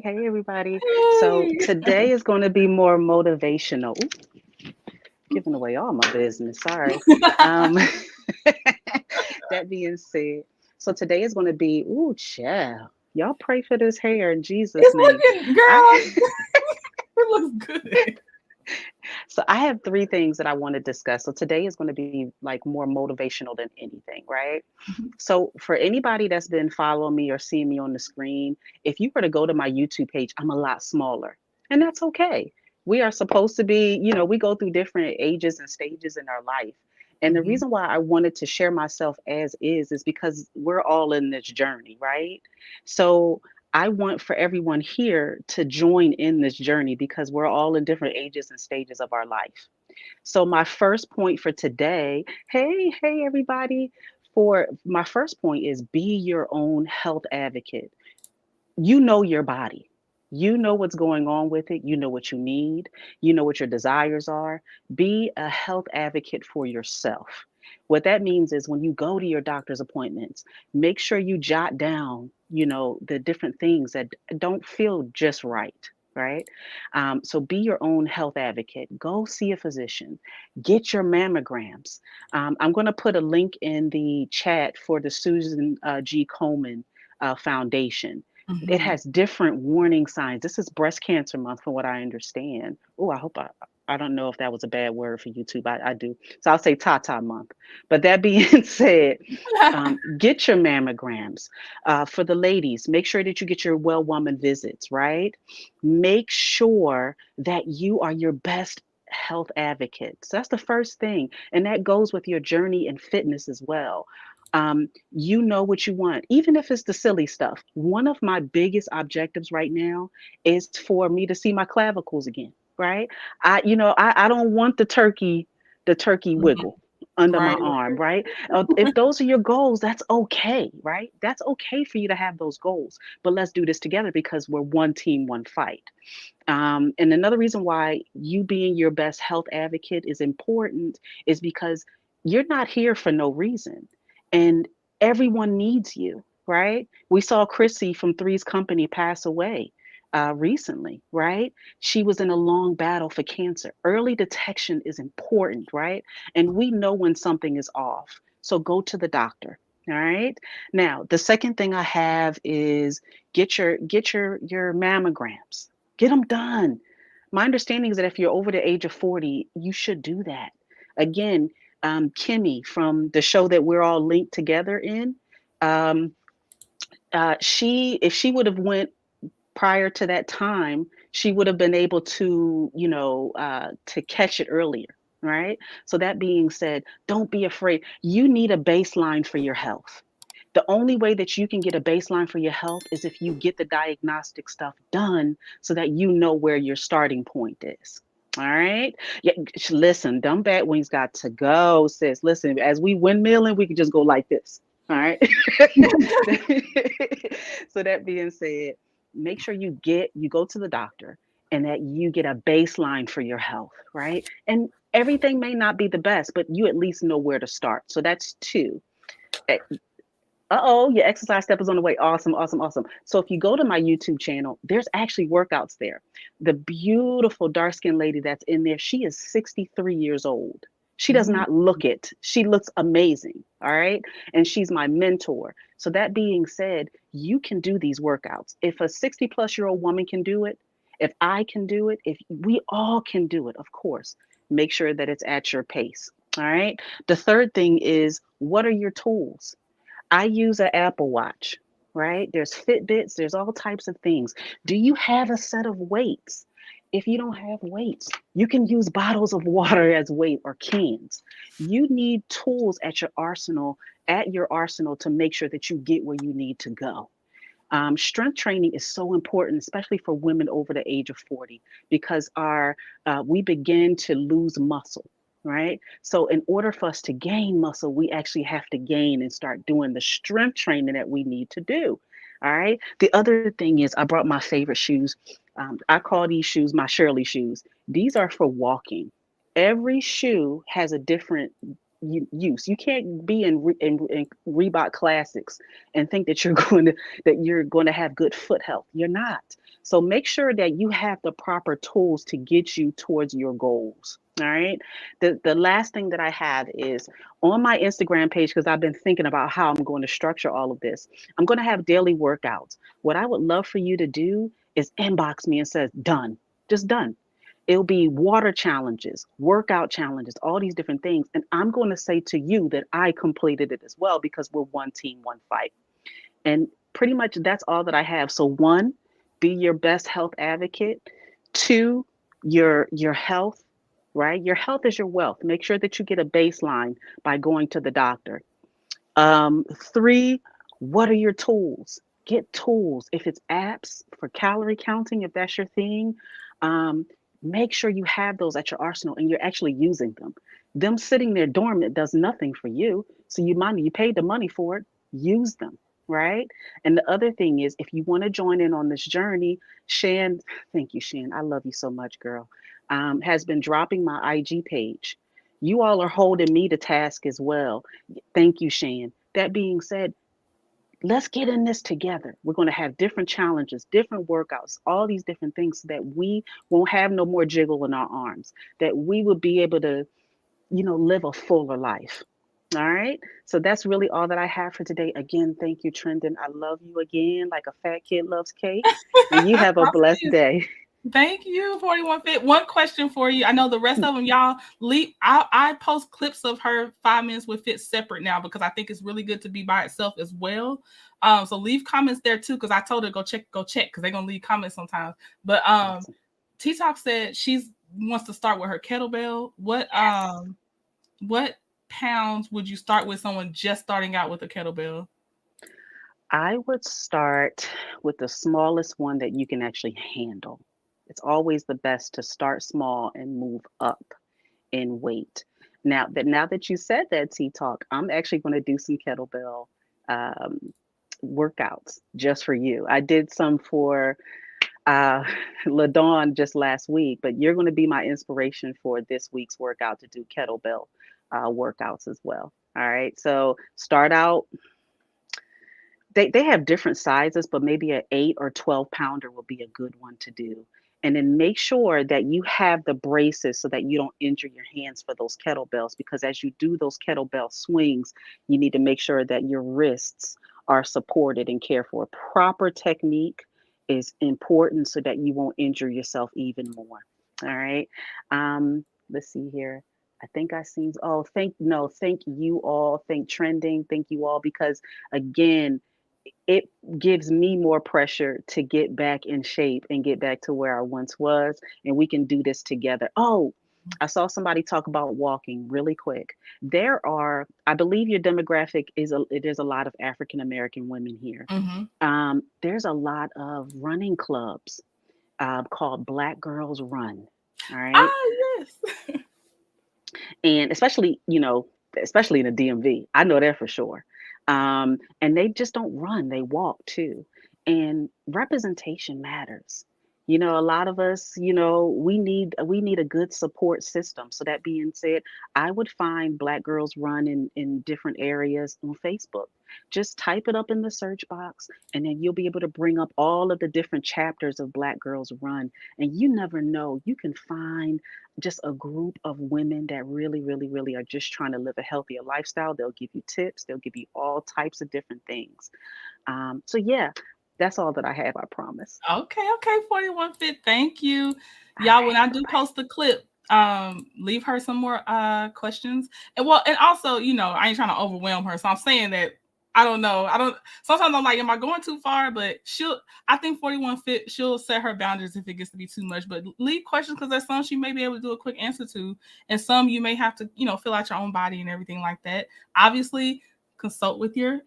Hey, everybody. So Hey. today is going to be more motivational. Ooh, giving away all my business. Sorry. Um, that being said, so today is going to be, ooh, child. Y'all pray for this hair in Jesus' It's name. looking, girl. I It looks good. so I have three things that I want to discuss. So today is going to be like more motivational than anything, right? So for anybody that's been following me or seeing me on the screen, if you were to go to my YouTube page, I'm a lot smaller. And that's okay. We are supposed to be, we go through different ages and stages in our life. And the Mhm. reason why I wanted to share myself as is because we're all in this journey, right? So I want for everyone here to join in this journey because we're all in different ages and stages of our life. So my first point for today, hey everybody, for my first point is be your own health advocate. You know your body. You know what's going on with it. You know what you need. You know what your desires are. Be a health advocate for yourself. What that means is when you go to your doctor's appointments, make sure you jot down, the different things that don't feel just right, right? So be your own health advocate. Go see a physician. Get your mammograms. I'm going to put a link in the chat for the Susan G. Komen Foundation. It Mhm. has different warning signs. This is breast cancer month, from what I understand. Oh, I don't know if that was a bad word for YouTube. I do. So I'll say Tata month. But that being said, get your mammograms. For the ladies, make sure that you get your well woman visits, right? Make sure that you are your best health advocate. So that's the first thing. And that goes with your journey in fitness as well. You know what you want, even if it's the silly stuff. One of my biggest objectives right now is for me to see my clavicles again, right? I don't want the turkey Mhm. wiggle under my Right, arm, right. right? If those are your goals, that's okay, right? That's okay for you to have those goals, but let's do this together because we're one team, one fight. And another reason why you being your best health advocate is important is because you're not here for no reason. And everyone needs you, right? We saw Chrissy from Three's Company pass away recently, right? She was in a long battle for cancer. Early detection is important, right? And we know when something is off. So go to the doctor. All right. Now, the second thing I have is get your mammograms. Get them done. My understanding is that if you're over the age of 40, you should do that. Again, Kimmy from the show that we're all linked together in, um, she if she would have went prior to that time, she would have been able to, to catch it earlier, right? So that being said, don't be afraid. You need a baseline for your health. The only way that you can get a baseline for your health is if you get the diagnostic stuff done so that you know where your starting point is. All right. Yeah, listen, dumb bad wings got to go, sis. Listen, as we windmilling, we can just go like this. All right. So that being said, make sure you go to the doctor and that you get a baseline for your health, right? And everything may not be the best, but you at least know where to start. So that's two. Uh-oh, your exercise step is on the way. Awesome, awesome, awesome. So if you go to my YouTube channel, there's actually workouts there. The beautiful dark-skinned lady that's in there, she is 63 years old. She does Mhm. not look it. She looks amazing. All right. And she's my mentor. So that being said, you can do these workouts. If a 60 plus year old woman can do it, if I can do it, if we all can do it, of course, make sure that it's at your pace. All right. The third thing is, what are your tools? I use an Apple Watch, right? There's Fitbits, there's all types of things. Do you have a set of weights? If you don't have weights, you can use bottles of water as weight or cans. You need tools at your arsenal to make sure that you get where you need to go. Strength training is so important, especially for women over the age of 40, because we begin to lose muscle, right? So in order for us to gain muscle, we actually have to gain and start doing the strength training that we need to do. All right. The other thing is, I brought my favorite shoes. I call these shoes my Shirley shoes. These are for walking. Every shoe has a different use. You can't be in Reebok Classics and think that you're going to have good foot health. You're not. So make sure that you have the proper tools to get you towards your goals. All right. The last thing that I have is on my Instagram page, because I've been thinking about how I'm going to structure all of this. I'm going to have daily workouts. What I would love for you to do is inbox me and says done, just done. It'll be water challenges, workout challenges, all these different things. And I'm going to say to you that I completed it as well because we're one team, one fight. And pretty much that's all that I have. So one, be your best health advocate. Two, your health, right? Your health is your wealth. Make sure that you get a baseline by going to the doctor. Three, what are your tools? Get tools. If it's apps for calorie counting, if that's your thing, um, make sure you have those at your arsenal and you're actually using them. Them sitting there dormant does nothing for you. So you paid the money for it, use them, right? And the other thing is, if you want to join in on this journey, Shan, thank you, Shan. I love you so much, girl. Has been dropping my IG page. You all are holding me to task as well. Thank you, Shan. That being said, let's get in this together. We're going to have different challenges, different workouts, all these different things so that we won't have no more jiggle in our arms, that we will be able to, live a fuller life. All right. So that's really all that I have for today. Again, thank you, Trendon. I love you again, like a fat kid loves cake. And you have a blessed day. Thank you, 41 Fit. One question for you. I know the rest of them, y'all leave. I post clips of her 5 minutes with Fit separate now because I think it's really good to be by itself as well. So leave comments there too, because I told her go check, because they're gonna leave comments sometimes. But Awesome. T Talk said she's wants to start with her kettlebell. What pounds would you start with someone just starting out with a kettlebell? I would start with the smallest one that you can actually handle. It's always the best to start small and move up in weight. Now that you said that, T Talk, I'm actually going to do some kettlebell um, workouts just for you. I did some for uh, LaDawn just last week, but you're going to be my inspiration for this week's workout to do kettlebell workouts as well. All right. So start out, they have different sizes, but maybe an 8 or 12 pounder will be a good one to do. And then make sure that you have the braces so that you don't injure your hands for those kettlebells. Because as you do those kettlebell swings, you need to make sure that your wrists are supported and cared for. Proper technique is important so that you won't injure yourself even more. All right. Let's see here. I think I seen. Oh, thank you all. Thank Trending. Thank you all because again, it gives me more pressure to get back in shape and get back to where I once was, and we can do this together. Oh, I saw somebody talk about walking really quick. I believe your demographic there's a lot of African American women here. Mm-hmm. There's a lot of running clubs called Black Girls Run. All right. Ah, yes. And especially in the DMV, I know that for sure. And they just don't run; they walk too. And representation matters. A lot of us, we need a good support system. So that being said, I would find Black Girls Run in different areas on Facebook. Just type it up in the search box, and then you'll be able to bring up all of the different chapters of Black Girls Run. And you never know, you can find just a group of women that really, really, really are just trying to live a healthier lifestyle. They'll give you tips, they'll give you all types of different things. So, yeah, that's all that I have, I promise. Okay, 41 Fit. Thank you. All Y'all, when right, I bye do bye. post the clip, leave her some more questions. And also, I ain't trying to overwhelm her. So I'm saying that I don't know. I don't sometimes I'm like, am I going too far? But I think 41 Fit, she'll set her boundaries if it gets to be too much. But leave questions because there's some she may be able to do a quick answer to, and some you may have to, fill out your own body and everything like that. Obviously, consult with your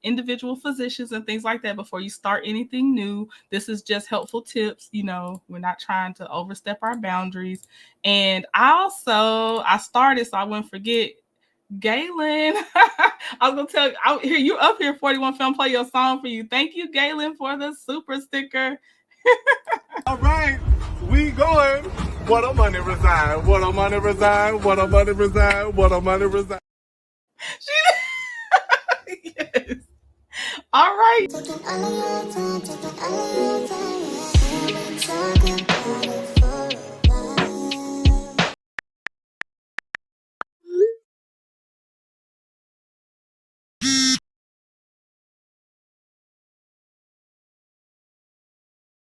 individual physicians and things like that before you start anything new. This is just helpful tips. We're not trying to overstep our boundaries. And I started so I wouldn't forget. Galen, I was gonna tell you, here you up here, 41 Film, play your song for you. Thank you, Galen, for the super sticker. All right, we going. What a money reside, what a money reside, what a money reside, what a money reside. Yes. All right.